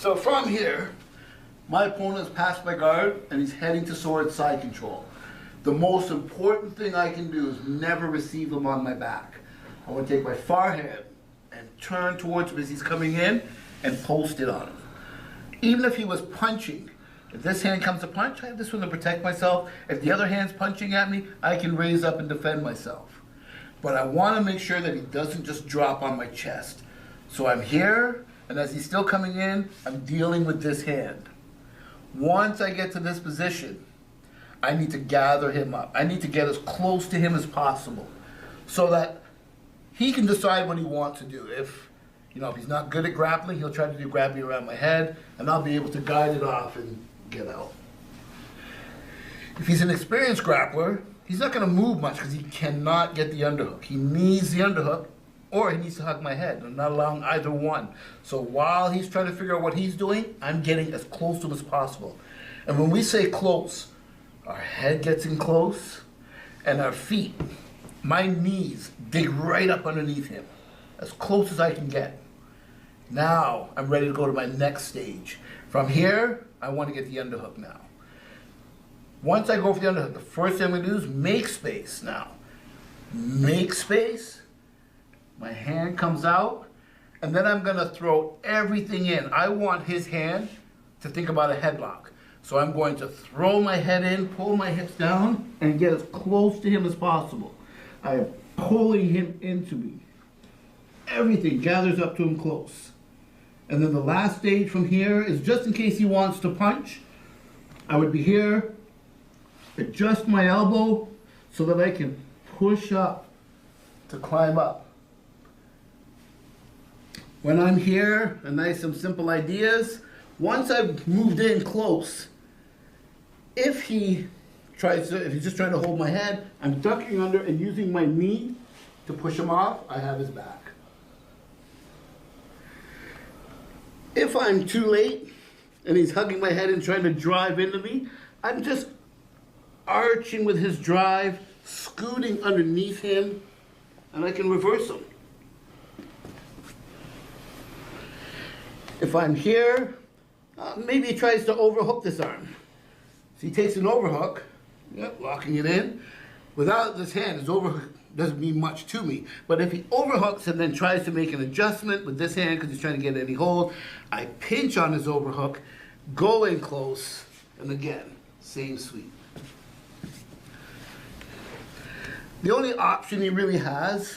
So from here, my opponent has passed my guard and he's heading to sword side control. The most important thing I can do is never receive him on my back. I want to take my far hand and turn towards him as he's coming in and post it on him. Even if he was punching, if this hand comes to punch, I have this one to protect myself. If the other hand's punching at me, I can raise up and defend myself. But I want to make sure that he doesn't just drop on my chest. So I'm here, and as he's still coming in, I'm dealing with this hand. Once I get to this position, I need to gather him up. I need to get as close to him as possible so that he can decide what he wants to do. If he's not good at grappling, he'll try to grab me around my head, and I'll be able to guide it off and get out. If he's an experienced grappler, he's not going to move much because he cannot get the underhook. He needs the underhook, or he needs to hug my head. I'm not allowing either one. So while he's trying to figure out what he's doing, I'm getting as close to him as possible. And when we say close, our head gets in close, and our feet, my knees, dig right up underneath him, as close as I can get. Now I'm ready to go to my next stage. From here, I want to get the underhook now. Once I go for the underhook, the first thing I'm going to do is make space now. Make space. My hand comes out, and then I'm going to throw everything in. I want his hand to think about a headlock. So I'm going to throw my head in, pull my hips down, and get as close to him as possible. I am pulling him into me. Everything gathers up to him close. And then the last stage from here is just in case he wants to punch. I would be here, adjust my elbow so that I can push up to climb up. When I'm here, and nice and simple ideas, once I've moved in close, if he's just trying to hold my head, I'm ducking under and using my knee to push him off. I have his back. If I'm too late and he's hugging my head and trying to drive into me, I'm just arching with his drive, scooting underneath him, and I can reverse him. If I'm here, maybe he tries to overhook this arm. So he takes an overhook, locking it in. Without this hand, his overhook doesn't mean much to me. But if he overhooks and then tries to make an adjustment with this hand because he's trying to get any hold, I pinch on his overhook, go in close, and again, same sweep. The only option he really has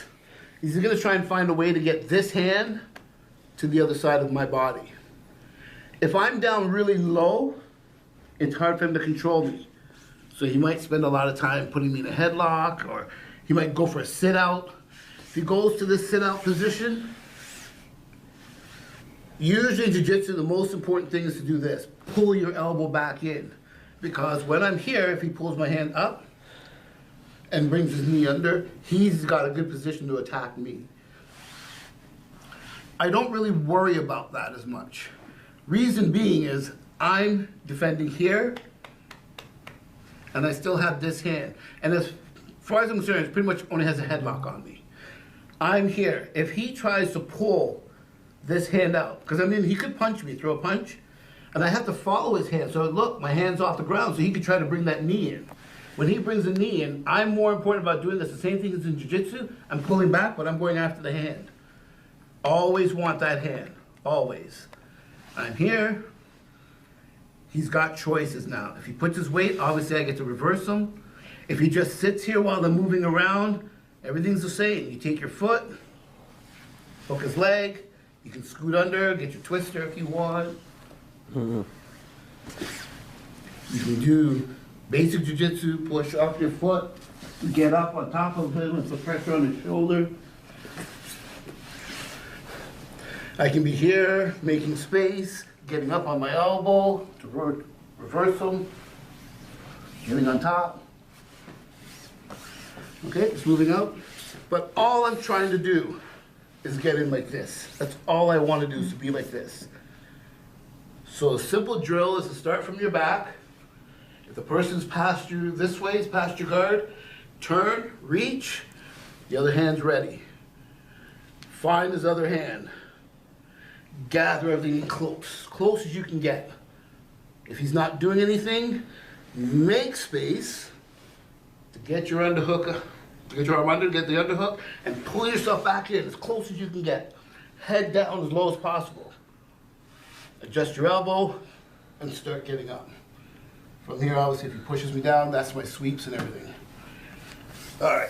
is he's going to try and find a way to get this hand to the other side of my body. If I'm down really low, it's hard for him to control me. So he might spend a lot of time putting me in a headlock, or he might go for a sit-out. If he goes to this sit-out position, usually in jiu-jitsu, the most important thing is to do this. Pull your elbow back in. Because when I'm here, if he pulls my hand up and brings his knee under, he's got a good position to attack me. I don't really worry about that as much. Reason being is I'm defending here, and I still have this hand. And as far as I'm concerned, it pretty much only has a headlock on me. I'm here. If he tries to pull this hand out, because he could punch me, throw a punch, and I have to follow his hand. So look, my hand's off the ground, so he could try to bring that knee in. When he brings the knee in, I'm more important about doing this. The same thing as in jiu-jitsu. I'm pulling back, but I'm going after the hand. Always want that hand, always. I'm here. He's got choices now. If he puts his weight, obviously I get to reverse him. If he just sits here while I'm moving around, everything's the same. You take your foot, hook his leg, you can scoot under, get your twister if you want. You can do basic jiu-jitsu, push off your foot, get up on top of him and put pressure on his shoulder. I can be here, making space, getting up on my elbow to reverse them, getting on top. Okay, it's moving out. But all I'm trying to do is get in like this. That's all I want to do, is to be like this. So a simple drill is to start from your back. If the person's past you this way, is past your guard, turn, reach, the other hand's ready. Find his other hand. gather everything in close as you can get. If he's not doing anything, make space to get your underhook, get your arm under, get the underhook, and pull yourself back in as close as you can get. Head down as low as possible. Adjust your elbow and start getting up. From here, obviously, if he pushes me down, that's my sweeps and everything. All right.